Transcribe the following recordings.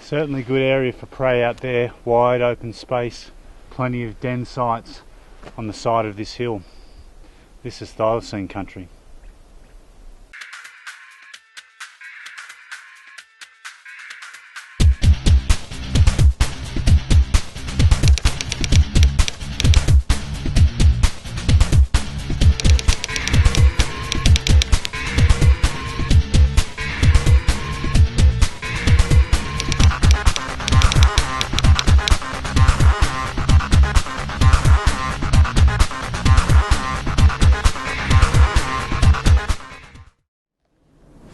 Certainly good area for prey out there, wide open space, plenty of den sites on the side of this hill. This is Thylacine country.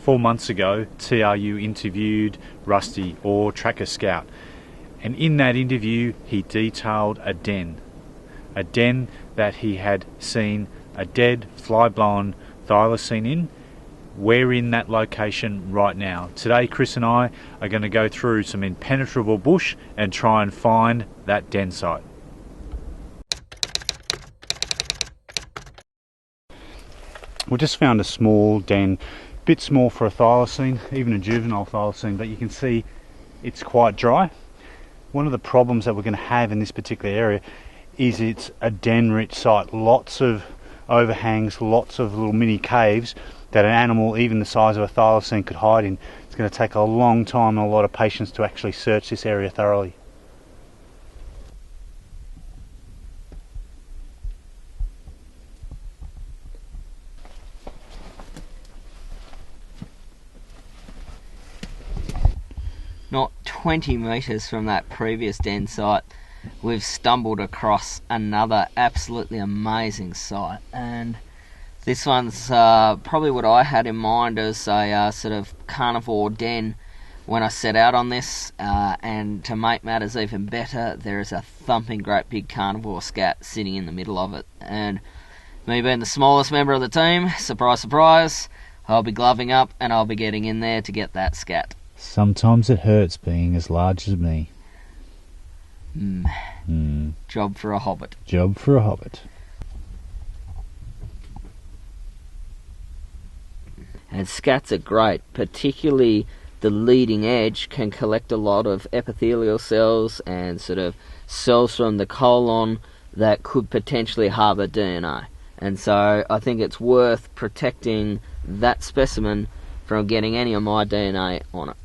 Four months ago, T.R.U. interviewed Rusty, or Tracker Scout, and in that interview he detailed a den that he had seen a dead fly-blown thylacine in. We're in that location right now. Today Chris and I are going to go through some impenetrable bush and try and find that den site. We just found a small den. Bit small for a thylacine, even a juvenile thylacine, but you can see it's quite dry. One of the problems that we're going to have in this particular area is it's a den rich site. Lots of overhangs, lots of little mini caves that an animal even the size of a thylacine could hide in. It's going to take a long time and a lot of patience to actually search this area thoroughly. Not 20 metres from that previous den site, we've stumbled across another absolutely amazing site, and this one's probably what I had in mind as a sort of carnivore den when I set out on this, and to make matters even better, there is a thumping great big carnivore scat sitting in the middle of it, and me being the smallest member of the team, surprise surprise, I'll be gloving up and I'll be getting in there to get that scat. Sometimes it hurts being as large as me. Job for a hobbit. Job for a hobbit. And scats are great, particularly the leading edge can collect a lot of epithelial cells and sort of cells from the colon that could potentially harbour DNA. And so I think it's worth protecting that specimen from getting any of my DNA on it.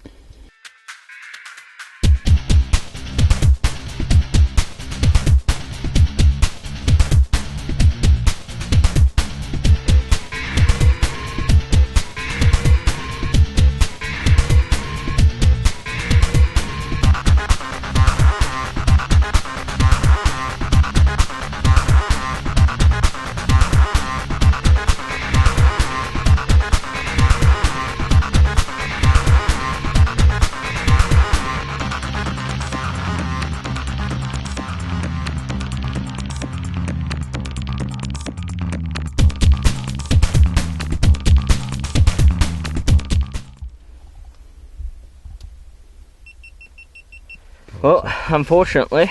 Well, unfortunately,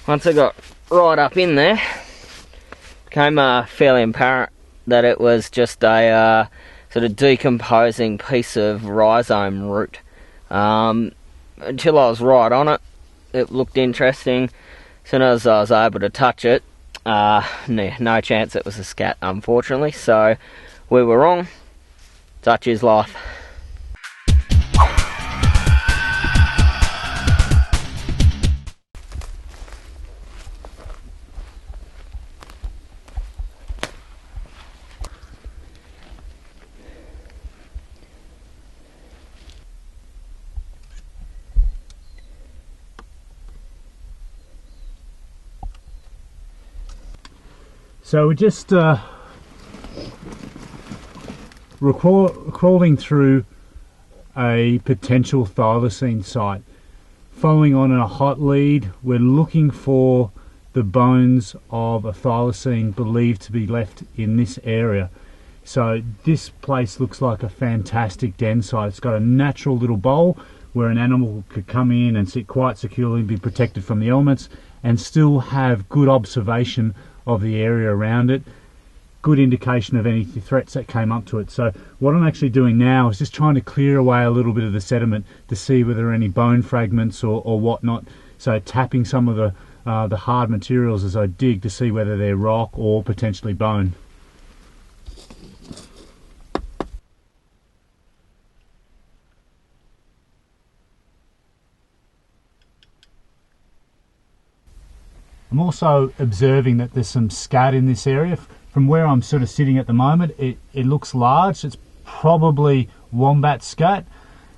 once I got right up in there, it became fairly apparent that it was just a sort of decomposing piece of rhizome root. Until I was right on it, it looked interesting. As soon as I was able to touch it, no chance it was a scat, unfortunately. So we were wrong. Touch is life. So we're just crawling through a potential thylacine site. Following on a hot lead, we're looking for the bones of a thylacine believed to be left in this area. So this place looks like a fantastic den site. It's got a natural little bowl where an animal could come in and sit quite securely and be protected from the elements and still have good observation of the area around it. good indication of any threats that came up to it. So what I'm actually doing now is just trying to clear away a little bit of the sediment to see whether there are any bone fragments or whatnot. So tapping some of the hard materials as I dig to see whether they're rock or potentially bone. I'm also observing that there's some scat in this area. From where I'm sort of sitting at the moment, it looks large. It's probably wombat scat.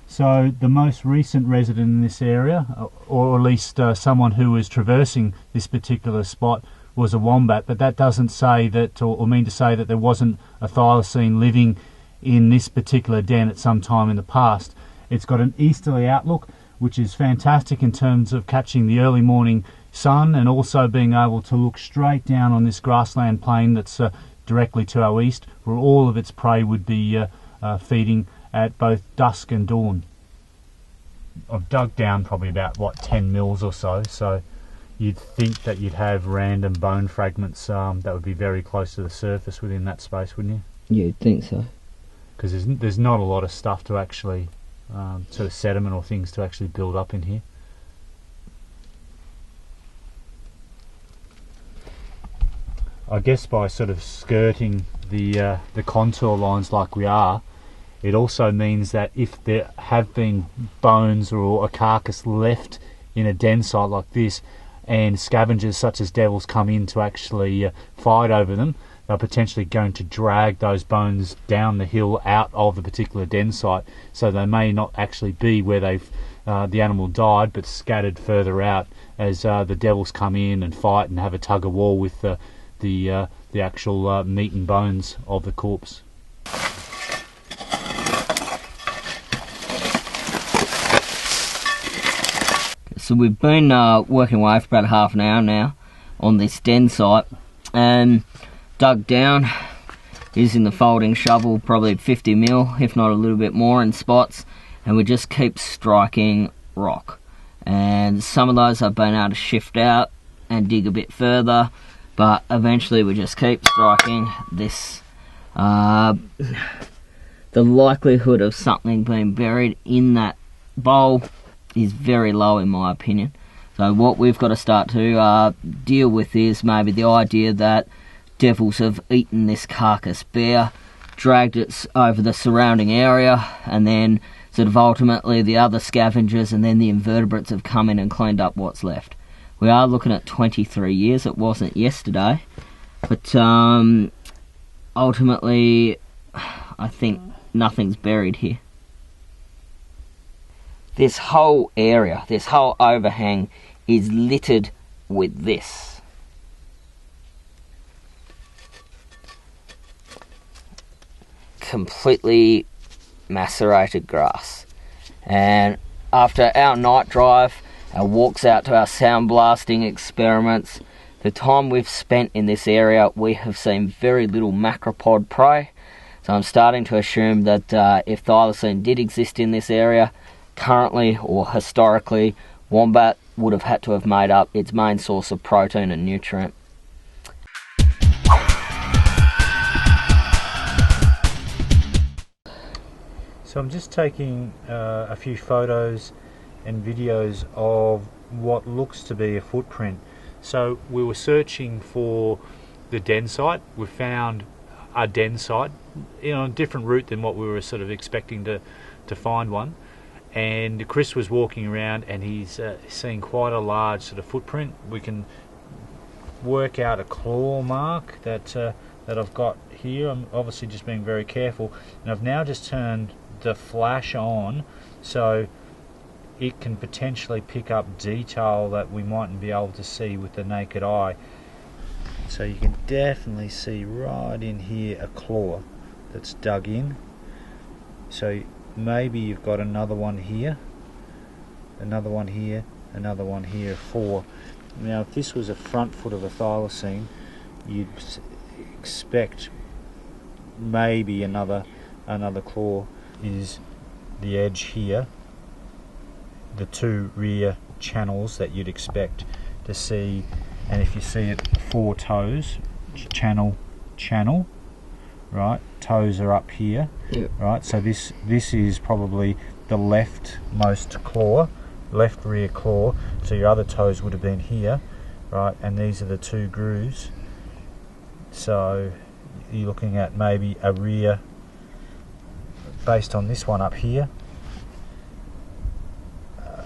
So the most recent resident in this area, or at least someone who was traversing this particular spot, was a wombat, but that doesn't say that, or mean to say that there wasn't a thylacine living in this particular den at some time in the past. It's got an easterly outlook, which is fantastic in terms of catching the early morning sun and also being able to look straight down on this grassland plain that's directly to our east, where all of its prey would be feeding at both dusk and dawn. I've dug down probably about, what, 10 mils or so, so you'd think that you'd have random bone fragments that would be very close to the surface within that space, wouldn't you? You'd think so. Because there's not a lot of stuff to actually, sort of sediment or things to actually build up in here. I guess by sort of skirting the contour lines like we are, it also means that if there have been bones or a carcass left in a den site like this, and scavengers such as devils come in to actually fight over them, they're potentially going to drag those bones down the hill out of the particular den site, so they may not actually be where the animal died, but scattered further out as the devils come in and fight and have a tug of war with the actual meat and bones of the corpse. So we've been working away for about half an hour now on this den site and dug down using the folding shovel, probably 50 mil, if not a little bit more in spots, and we just keep striking rock. And some of those I've been able to shift out and dig a bit further, but eventually we just keep striking this. The likelihood of something being buried in that bowl is very low in my opinion. So what we've got to start to deal with is maybe the idea that devils have eaten this carcass bare, dragged it over the surrounding area, and then sort of ultimately the other scavengers and then the invertebrates have come in and cleaned up what's left. We are looking at 23 years, it wasn't yesterday, but ultimately I think nothing's buried here. This whole area, this whole overhang is littered with this. Completely macerated grass. And after our night drive, our walks out to our sound blasting experiments, the time we've spent in this area, we have seen very little macropod prey. So I'm starting to assume that if thylacine did exist in this area, currently or historically, wombat would have had to have made up its main source of protein and nutrient. So I'm just taking a few photos and videos of what looks to be a footprint. So we were searching for the den site. We found a den site, a different route than what we were sort of expecting to find one. And Chris was walking around and he's seeing quite a large sort of footprint. We can work out a claw mark that I've got here. I'm obviously just being very careful, and I've now just turned the flash on so it can potentially pick up detail that we mightn't be able to see with the naked eye. So you can definitely see right in here a claw that's dug in. So maybe you've got another one here, another one here, another one here, 4. Now if this was a front foot of a thylacine, you'd expect maybe another claw. Is the edge here, the 2 rear channels that you'd expect to see, and if you see it, 4 toes, channel, right? Toes are up here, Yep. right? So this is probably the leftmost claw, left rear claw. So your other toes would have been here, right? And these are the two grooves. So you're looking at maybe a rear, based on this one up here,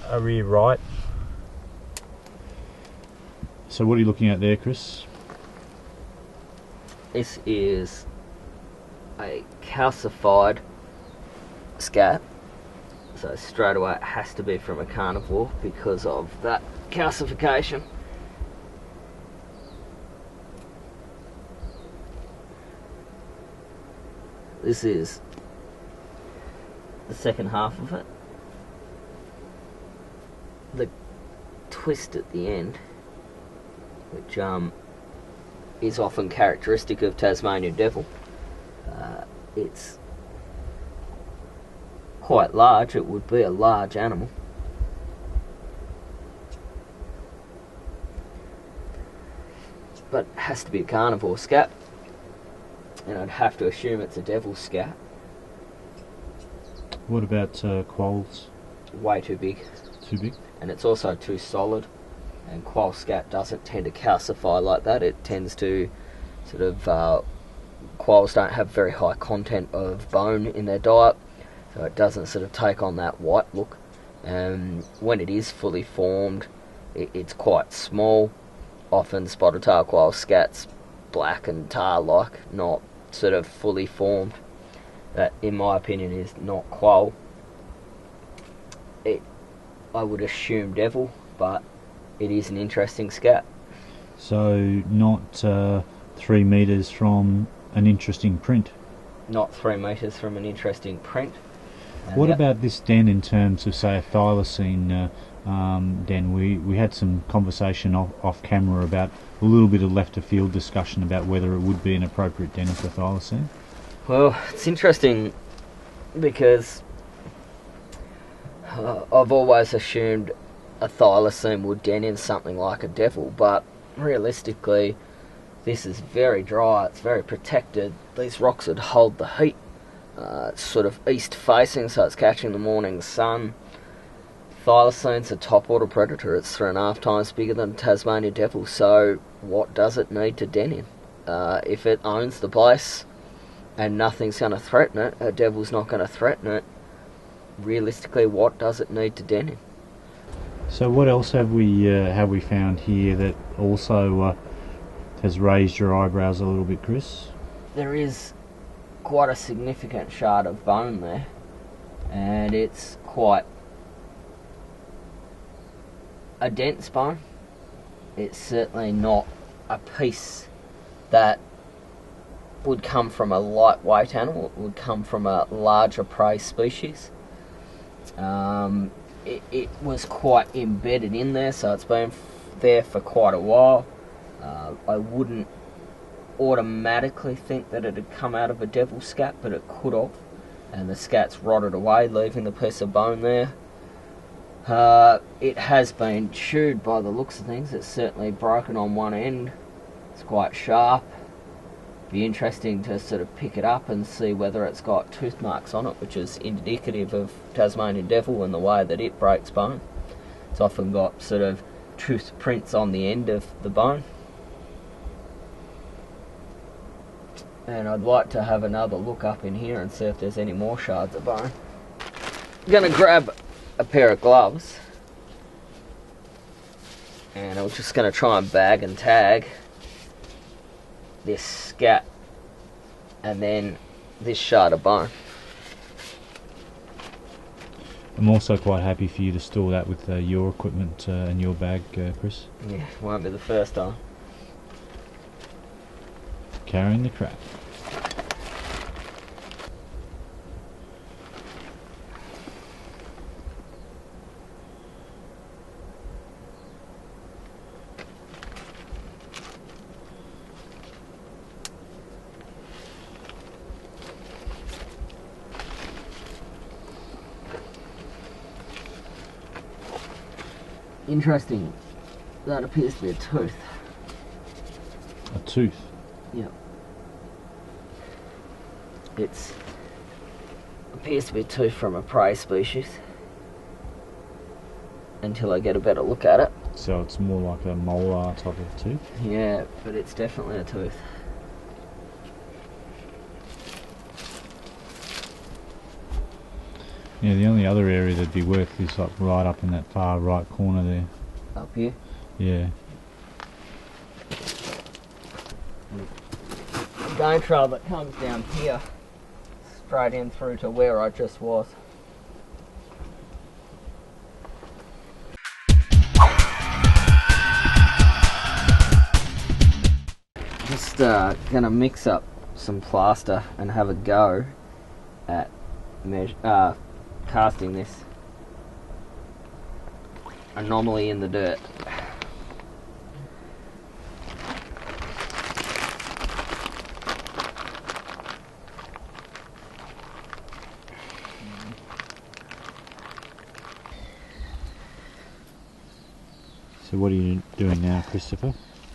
a rear right. So what are you looking at there, Chris? This is a calcified scat, so straight away it has to be from a carnivore because of that calcification. This is the second half of it. The twist at the end, which is often characteristic of Tasmanian devil. It's quite large. It would be a large animal. But it has to be a carnivore scat. And I'd have to assume it's a devil scat. What about quolls? Way too big. Too big? And it's also too solid. And quoll scat doesn't tend to calcify like that. It tends to sort of... quolls don't have very high content of bone in their diet, so it doesn't sort of take on that white look. When it is fully formed, it's quite small. Often spotted tail quoll scats black and tar-like, not sort of fully formed. That, in my opinion, is not quoll. I would assume devil, but it is an interesting scat. So not 3 metres from an interesting print. Not 3 metres from an interesting print. What about this den in terms of, say, a thylacine den? We had some conversation off camera about a little bit of left of field discussion about whether it would be an appropriate den for thylacine. Well, it's interesting because I've always assumed a thylacine would den in something like a devil, but realistically this is very dry, it's very protected. These rocks would hold the heat. It's sort of east facing, so it's catching the morning sun. Thylacine's a top water predator. It's 3.5 times bigger than Tasmanian devil, so what does it need to den in? If it owns the place and nothing's going to threaten it, a devil's not going to threaten it, realistically what does it need to den in? So what else have we found here that also has raised your eyebrows a little bit, Chris? There is quite a significant shard of bone there, and it's quite a dense bone. It's certainly not a piece that would come from a lightweight animal. It would come from a larger prey species. It was quite embedded in there, so it's been there for quite a while. I wouldn't automatically think that it had come out of a devil scat, but it could have, and the scat's rotted away, leaving the piece of bone there. It has been chewed by the looks of things. It's certainly broken on one end. It's quite sharp. Be interesting to sort of pick it up and see whether it's got tooth marks on it, which is indicative of Tasmanian devil and the way that it breaks bone. It's often got sort of tooth prints on the end of the bone. And I'd like to have another look up in here and see if there's any more shards of bone. I'm going to grab a pair of gloves, and I'm just going to try and bag and tag this scat and then this shard of bone. I'm also quite happy for you to store that with your equipment and your bag, Chris. Yeah, won't be the first time. Carrying the crap. Interesting. That appears to be a tooth. A tooth? Yeah. It appears to be a tooth from a prey species until I get a better look at it. So it's more like a molar type of tooth? Yeah, but it's definitely a tooth. Yeah, the only other area that'd be worth is like right up in that far right corner there. Up here? Yeah. The game trail that comes down here, straight in through to where I just was. Just gonna mix up some plaster and have a go at casting this anomaly in the dirt. So what are you doing now, Christopher?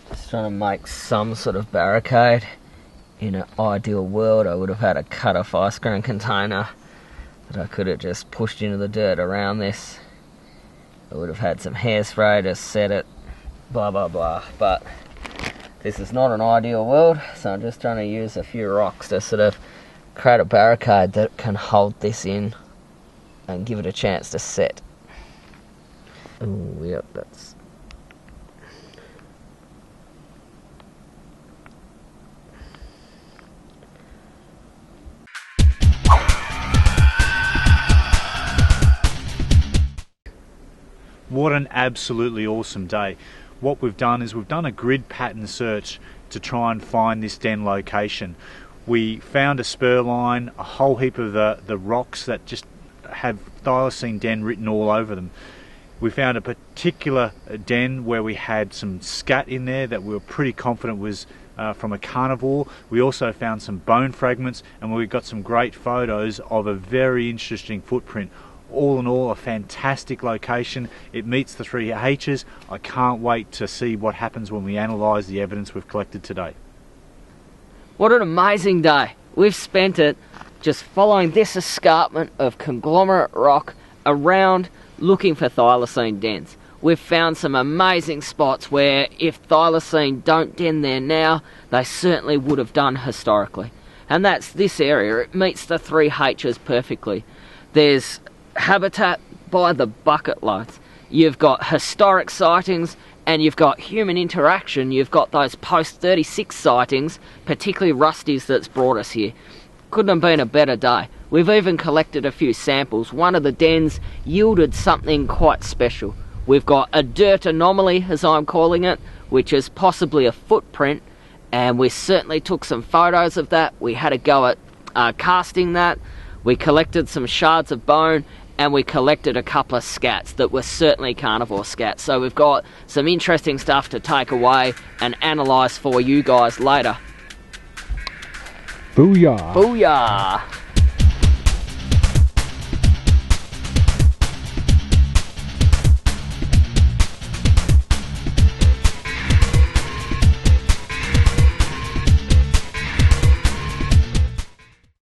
Just trying to make some sort of barricade. In an ideal world, I would have had a cut-off ice cream container that I could have just pushed into the dirt around this. I would have had some hairspray to set it, blah blah blah. But this is not an ideal world, so I'm just trying to use a few rocks to sort of create a barricade that can hold this in and give it a chance to set. Oh, yep, that's... What an absolutely awesome day. What we've done is we've done a grid pattern search to try and find this den location. We found a spur line, a whole heap of the rocks that just have Thylacine den written all over them. We found a particular den where we had some scat in there that we were pretty confident was from a carnivore. We also found some bone fragments, and we got some great photos of a very interesting footprint. All in all, a fantastic location. It meets the 3 H's. I can't wait to see what happens when we analyse the evidence we've collected today. What an amazing day. We've spent it just following this escarpment of conglomerate rock around looking for thylacine dens. We've found some amazing spots where if thylacine don't den there now, they certainly would have done historically. And that's this area. It meets the 3 H's perfectly. There's habitat by the bucket loads. You've got historic sightings and you've got human interaction. You've got those post-36 sightings, particularly Rusty's, that's brought us here. Couldn't have been a better day. We've even collected a few samples. One of the dens yielded something quite special. We've got a dirt anomaly, as I'm calling it, which is possibly a footprint, and we certainly took some photos of that. We had a go at casting that. We collected some shards of bone, and we collected a couple of scats that were certainly carnivore scats. So we've got some interesting stuff to take away and analyse for you guys later. Booyah! Booyah!